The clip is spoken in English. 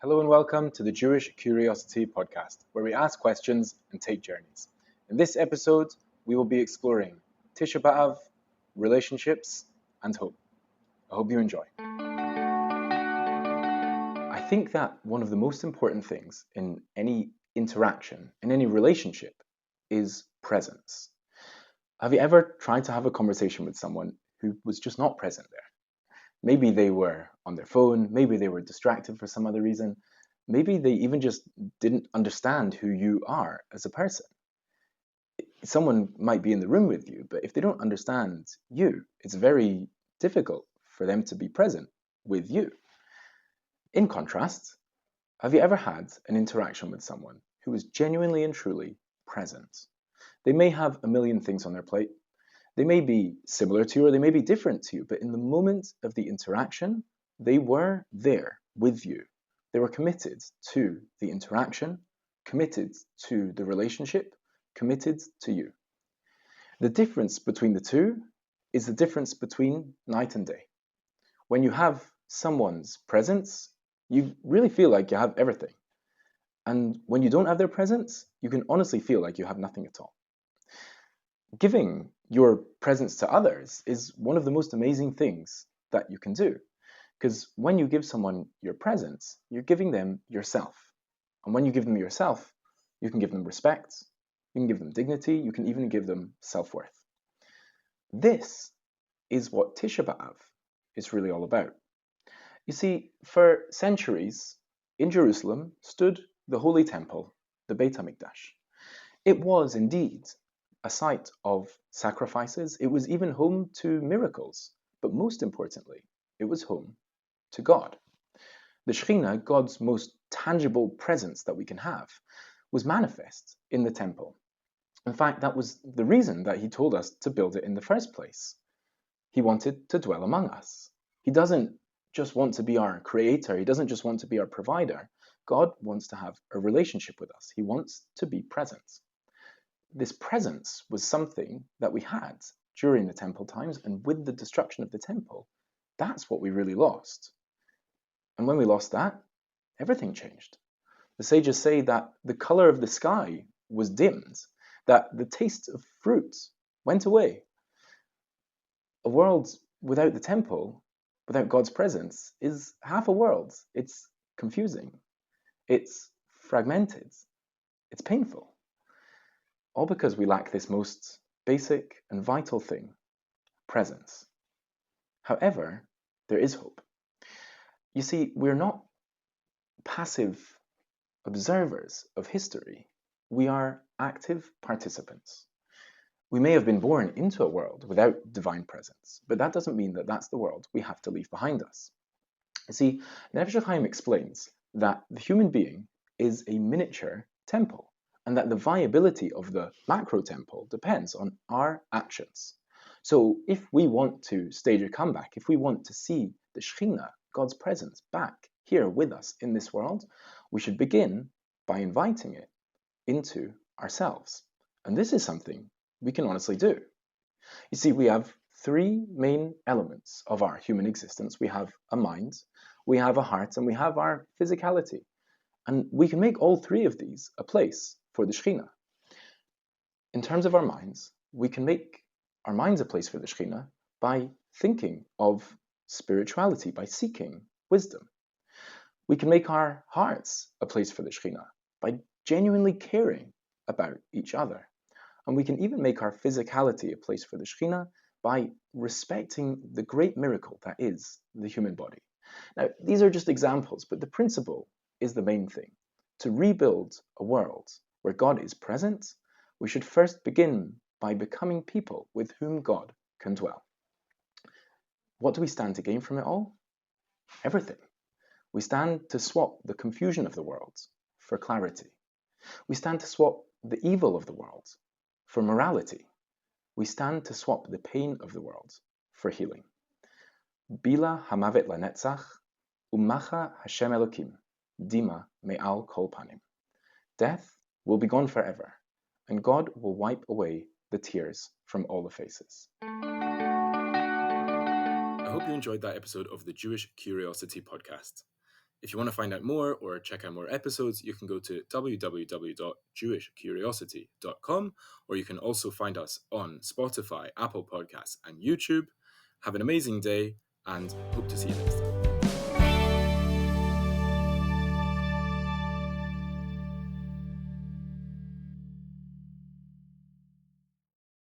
Hello and welcome to the Jewish Curiosity podcast, where we ask questions and take journeys. In this episode, we will be exploring Tisha Be'av, relationships, and hope. I hope you enjoy. I think that one of the most important things in any interaction, in any relationship, is presence. Have you ever tried to have a conversation with someone who was just not present there? Maybe they were on their phone, maybe they were distracted for some other reason, maybe they even just didn't understand who you are as a person. Someone might be in the room with you, but if they don't understand you, it's very difficult for them to be present with you. In contrast, have you ever had an interaction with someone who was genuinely and truly present? They may have a million things on their plate. They may be similar to you or they may be different to you, but in the moment of the interaction, they were there with you. They were committed to the interaction, committed to the relationship, committed to you. The difference between the two is the difference between night and day. When you have someone's presence, you really feel like you have everything. And when you don't have their presence, you can honestly feel like you have nothing at all. Giving your presence to others is one of the most amazing things that you can do. Because when you give someone your presence, you're giving them yourself. And when you give them yourself, you can give them respect, you can give them dignity, you can even give them self-worth. This is what Tisha Be'av is really all about. You see, for centuries, in Jerusalem stood the Holy Temple, the Beit HaMikdash. It was indeed a site of sacrifices. It was even home to miracles. But most importantly, it was home to God. The Shekhinah, God's most tangible presence that we can have, was manifest in the temple. In fact, that was the reason that he told us to build it in the first place. He wanted to dwell among us. He doesn't just want to be our creator. He doesn't just want to be our provider. God wants to have a relationship with us. He wants to be present. This presence was something that we had during the temple times, and with the destruction of the temple, that's what we really lost. And when we lost that, everything changed. The sages say that the color of the sky was dimmed, that the taste of fruit went away. A world without the temple, without God's presence, is half a world. It's confusing. It's fragmented. It's painful. All because we lack this most basic and vital thing, presence. However, there is hope. You see, we're not passive observers of history. We are active participants. We may have been born into a world without divine presence, but that doesn't mean that that's the world we have to leave behind us. You see, Nefesh Hachaim explains that the human being is a miniature temple, and that the viability of the macro temple depends on our actions. So if we want to stage a comeback, if we want to see the Shekhinah, God's presence, back here with us in this world, we should begin by inviting it into ourselves. And this is something we can honestly do. You see, we have three main elements of our human existence. We have a mind, we have a heart, and we have our physicality. And we can make all three of these a place for the Shekhinah. In terms of our minds, we can make our minds a place for the Shekhinah by thinking of spirituality, by seeking wisdom. We can make our hearts a place for the Shekhinah by genuinely caring about each other. And we can even make our physicality a place for the Shekhinah by respecting the great miracle that is the human body. Now, these are just examples, but the principle is the main thing. To rebuild a world where God is present, we should first begin by becoming people with whom God can dwell. What do we stand to gain from it all? Everything. We stand to swap the confusion of the world for clarity. We stand to swap the evil of the world for morality. We stand to swap the pain of the world for healing. Bila hamavet lanetzach, umacha Hashem Elokim, dima me'al kol panim. Death will be gone forever, and God will wipe away the tears from all the faces. I hope you enjoyed that episode of the Jewish Curiosity podcast. If you want to find out more or check out more episodes, you can go to www.jewishcuriosity.com, or you can also find us on Spotify, Apple Podcasts, and YouTube. Have an amazing day, and hope to see you next time.